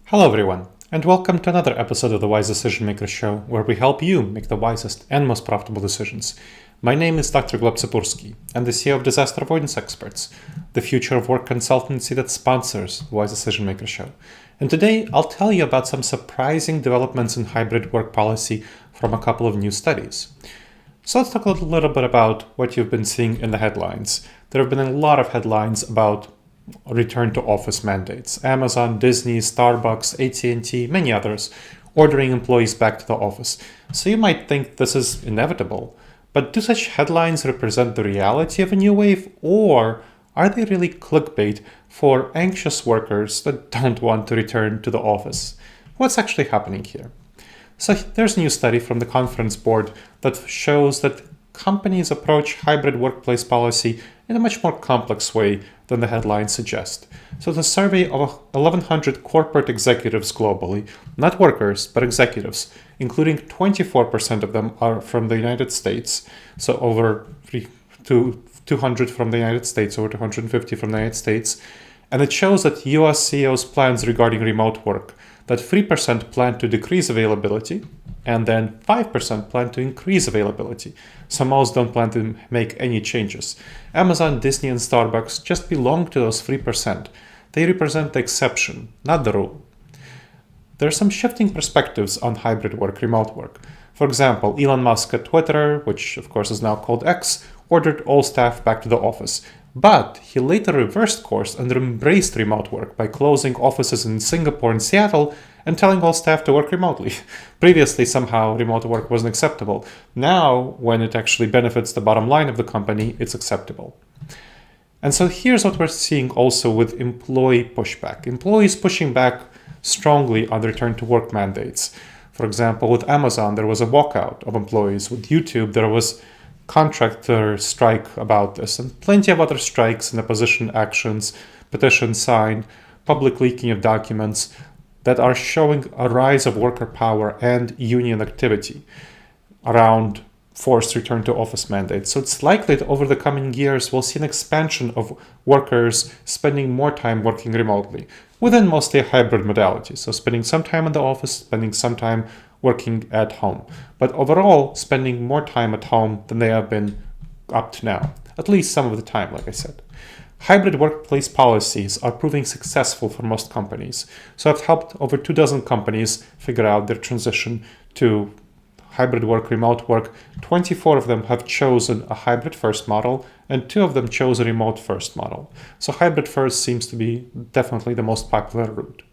Hello everyone, and welcome to another episode of the Wise Decision Maker Show, where we help you make the wisest and most profitable decisions. My name is Dr. Gleb Tsipursky. I'm the CEO of Disaster Avoidance Experts, the future of work consultancy that sponsors the Wise Decision Maker Show. And today I'll tell you about some surprising developments in hybrid work policy from a couple of new studies. So let's talk a little bit about what you've been seeing in the headlines. There have been a lot of headlines about return to office mandates. Amazon, Disney, Starbucks, AT&T, many others ordering employees back to the office. So you might think this is inevitable, but do such headlines represent the reality of a new wave, or are they really clickbait for anxious workers that don't want to return to the office? What's actually happening here? So there's a new study from the conference board that shows that companies approach hybrid workplace policy in a much more complex way than the headlines suggest. So the survey of 1,100 corporate executives globally, not workers, but executives, including 24% of them are from the United States, so over 200 from the United States, over 250 from the United States, and it shows that US CEOs' plans regarding remote work, that 3% plan to decrease availability, and then 5% plan to increase availability. So most don't plan to make any changes. Amazon, Disney, and Starbucks just belong to those 3%. They represent the exception, not the rule. There are some shifting perspectives on hybrid work, remote work. For example, Elon Musk at Twitter, which of course is now called X, ordered all staff back to the office. But he later reversed course and embraced remote work by closing offices in Singapore and Seattle and telling all staff to work remotely. Previously, somehow remote work wasn't acceptable. Now, when it actually benefits the bottom line of the company, it's acceptable. And so here's what we're seeing also with employee pushback. Employees pushing back strongly on return to work mandates. For example, with Amazon, there was a walkout of employees. With YouTube, there was contractor strike about this, and plenty of other strikes and opposition actions, petitions signed, public leaking of documents that are showing a rise of worker power and union activity around forced return to office mandates. So it's likely that over the coming years, we'll see an expansion of workers spending more time working remotely within mostly a hybrid modality. So spending some time in the office, spending some time working at home, but overall spending more time at home than they have been up to now, at least some of the time, like I said. Hybrid workplace policies are proving successful for most companies. So I've helped over 24 companies figure out their transition to hybrid work, remote work. 24 of them have chosen a hybrid first model, and 2 of them chose a remote first model. So hybrid first seems to be definitely the most popular route.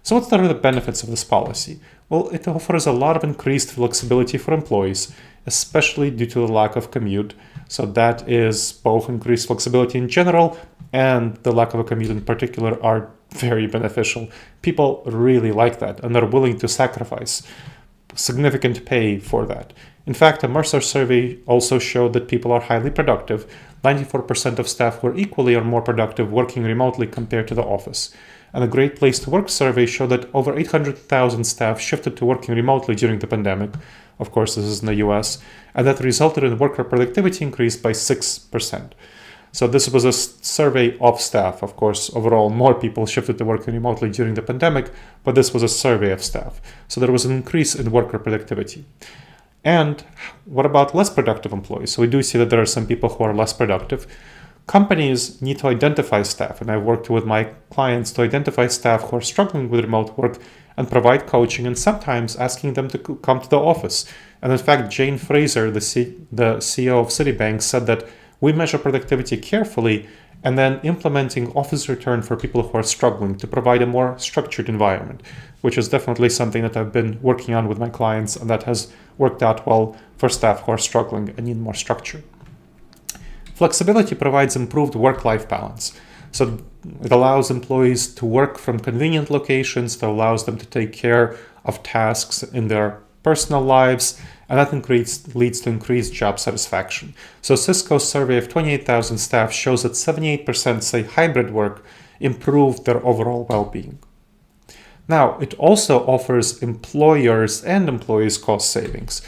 So what are the benefits of this policy? Well, it offers a lot of increased flexibility for employees, especially due to the lack of commute. So that is both increased flexibility in general and the lack of a commute in particular are very beneficial. People really like that and are willing to sacrifice significant pay for that. In fact, a Mercer survey also showed that people are highly productive. 94% of staff were equally or more productive working remotely compared to the office. And a Great Place to Work survey showed that over 800,000 staff shifted to working remotely during the pandemic. Of course, this is in the US, and that resulted in worker productivity increase by 6%. So this was a survey of staff. Of course, overall, more people shifted to working remotely during the pandemic, but this was a survey of staff. So there was an increase in worker productivity. And what about less productive employees? So we do see that there are some people who are less productive. Companies need to identify staff, and I've worked with my clients to identify staff who are struggling with remote work and provide coaching and sometimes asking them to come to the office. And in fact, Jane Fraser, the CEO of Citibank, said that we measure productivity carefully and then implementing office return for people who are struggling to provide a more structured environment, which is definitely something that I've been working on with my clients, and that has worked out well for staff who are struggling and need more structure. Flexibility provides improved work-life balance. So it allows employees to work from convenient locations, that allows them to take care of tasks in their personal lives, and that leads to increased job satisfaction. So Cisco's survey of 28,000 staff shows that 78% say hybrid work improved their overall well-being. Now, it also offers employers and employees cost savings.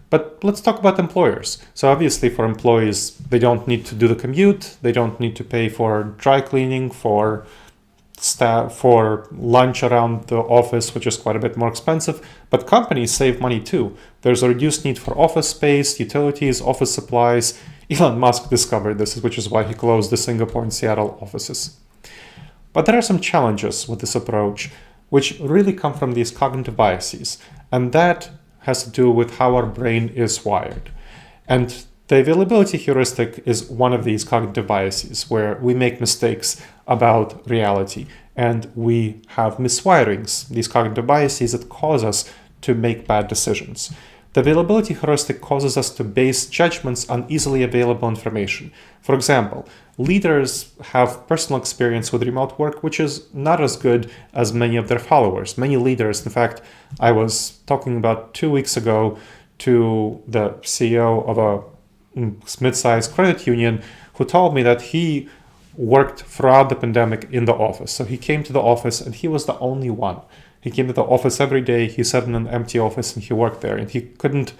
But let's talk about employers. So obviously for employees, they don't need to do the commute. They don't need to pay for dry cleaning, for for lunch around the office, which is quite a bit more expensive, but companies save money too. There's a reduced need for office space, utilities, office supplies. Elon Musk discovered this, which is why he closed the Singapore and Seattle offices. But there are some challenges with this approach, which really come from these cognitive biases, and that has to do with how our brain is wired. And the availability heuristic is one of these cognitive biases where we make mistakes about reality and we have miswirings, these cognitive biases that cause us to make bad decisions. The availability heuristic causes us to base judgments on easily available information. For example, leaders have personal experience with remote work, which is not as good as many of their followers. Many leaders, in fact, I was talking about 2 weeks ago to the CEO of a mid-sized credit union who told me that he worked throughout the pandemic in the office. So he came to the office and he was the only one. He came to the office every day. He sat in an empty office and he worked there. And he couldn't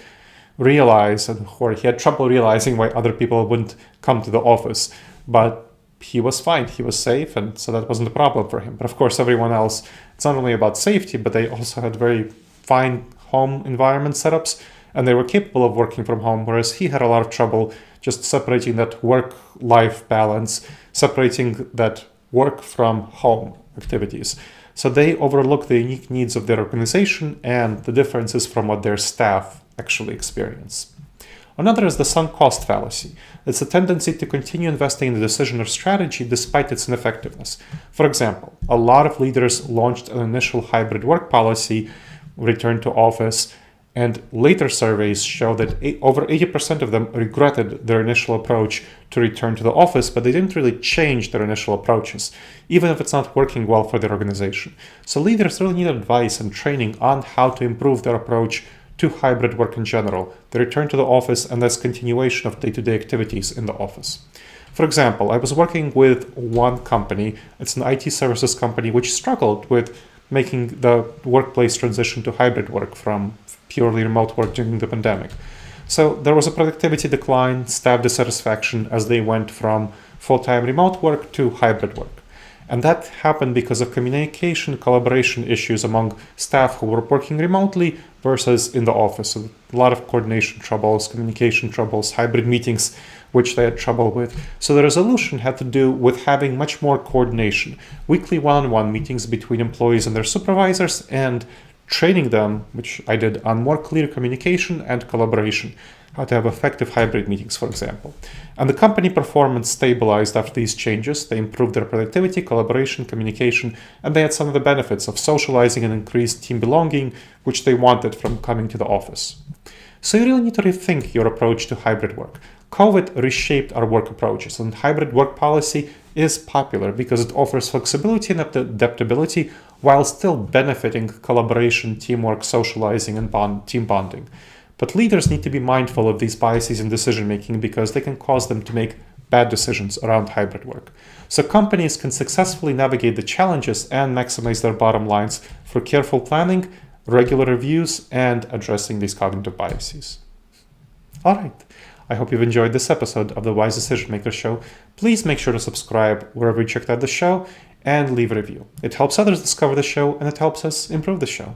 realize, or he had trouble realizing why other people wouldn't come to the office. But he was fine. He was safe. And so that wasn't a problem for him. But of course, everyone else, it's not only about safety, but they also had very fine home environment setups. And they were capable of working from home, whereas he had a lot of trouble just separating that work-life balance, separating that work from home activities. So they overlook the unique needs of their organization and the differences from what their staff actually experience. Another is the sunk cost fallacy. It's a tendency to continue investing in the decision or strategy despite its ineffectiveness. For example, a lot of leaders launched an initial hybrid work policy, return to office, and later surveys show that over 80% of them regretted their initial approach to return to the office, but they didn't really change their initial approaches, even if it's not working well for their organization. So leaders really need advice and training on how to improve their approach to hybrid work in general, the return to the office, and thus continuation of day-to-day activities in the office. For example, I was working with one company, it's an IT services company, which struggled with making the workplace transition to hybrid work from purely remote work during the pandemic. So there was a productivity decline, staff dissatisfaction as they went from full-time remote work to hybrid work. And that happened because of communication, collaboration issues among staff who were working remotely versus in the office. So a lot of coordination troubles, communication troubles, hybrid meetings, which they had trouble with. So the resolution had to do with having much more coordination, weekly one-on-one meetings between employees and their supervisors, and training them, which I did, on more clear communication and collaboration, how to have effective hybrid meetings, for example. And the company performance stabilized after these changes. They improved their productivity, collaboration, communication, and they had some of the benefits of socializing and increased team belonging, which they wanted from coming to the office. So you really need to rethink your approach to hybrid work. COVID reshaped our work approaches, and hybrid work policy is popular because it offers flexibility and adaptability while still benefiting collaboration, teamwork, socializing, and team bonding. But leaders need to be mindful of these biases in decision-making because they can cause them to make bad decisions around hybrid work. So companies can successfully navigate the challenges and maximize their bottom lines through careful planning, regular reviews, and addressing these cognitive biases. All right. I hope you've enjoyed this episode of the Wise Decision Maker Show. Please make sure to subscribe wherever you checked out the show and leave a review. It helps others discover the show and it helps us improve the show.